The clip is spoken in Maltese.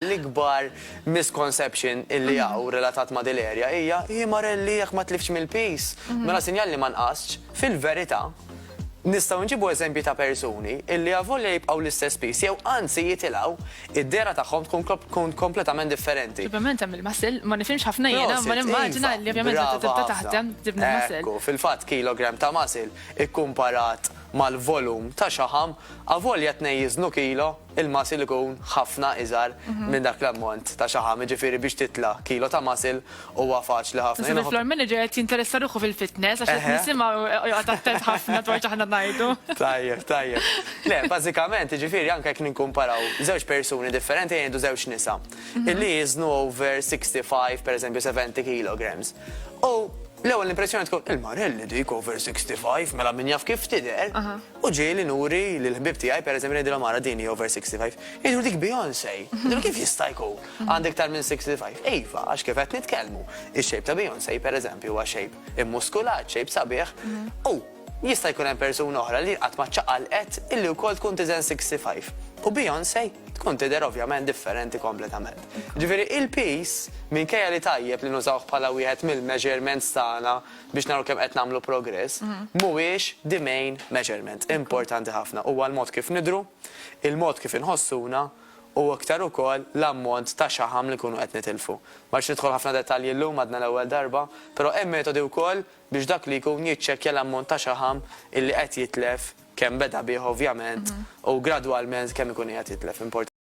L-ikbar misconception illi għaw relatat ma' dil-erja hija Marelli jekk ma tlifx mill-pis. Mela sinjal li ma nqasx, fil-verità nistgħu nġibu eżempji ta' persuni illi għavolja jibqgħu l-istess pis, jew anzi jitilgħu id-dera tagħhom tkun kompletament differenti. Ovvjament hemm il-muscle, ma nifhimx ħafna jiena, ma nimmaġina li ovvjament tibda taħdem tibni muscle. Ekku, fil-fatt kilogram ta' muscle ikkumparat mal-volum ta' xaħam, għavolja tnejjiżnu kilo, il-muscle ikun ħafna iżgħar minn dak l-ammont ta' xaħam, ġifieri biex titla' kilo ta' muscle huwa faċli ħafna. Il-floor manager qed jinteressa ruħu fil-fitness għax qed nisimgħu joqgħod attent ħafna dwar x'aħna ngħidu. Tajjeb. Le, bażikament, ġifieri anke jekk ninkumparaw żewġ persuni differenti jgħidu żewġ nisa. Illi jiżnu over 65, pereżempju 70 kilograms. L-ewwel l-impressjoni tkun il-Marelli dik over 65 mela min jaf kif tidher. U ġieli nuri lill-ħbib tiegħi pereżempju ngħidilha Mara dini over 65. Jgħidu dik Beyoncé. Jgħidu kif jista' jkun għandek iktar minn 65. Iva, għax kif qed nitkellmu. Ix-shape ta' Beyoncé pereżempju huwa shape immuskulat, shape sabiħ. U jista' jkun hemm persuna oħra li qatt ma ċaqalqet illi wkoll tkun tiżen 65. U Beyoncé tkun tidher ovvjament differenti kompletament. Ġifieri il-piece minkejja li tajjeb li nużawh bħala wieħed mill-measurements tagħna biex naraw kemm qed nagħmlu progress, mhuwiex the main measurement. Importanti ħafna huwa l-mod kif nidhru, il-mod kif inħossuna u aktar ukoll l-ammont ta' xaħam li kunu qed nitilfu. Ma rridx nidħol ħafna dettalji llum għadna l-ewwel darba, però hemm metodi wkoll biex dak li jkun jiċċekkja l-ammont ta' xaħam illi qed jitlef kemm beda bih ovvjament u gradwalment kemm ikun qed jitlef.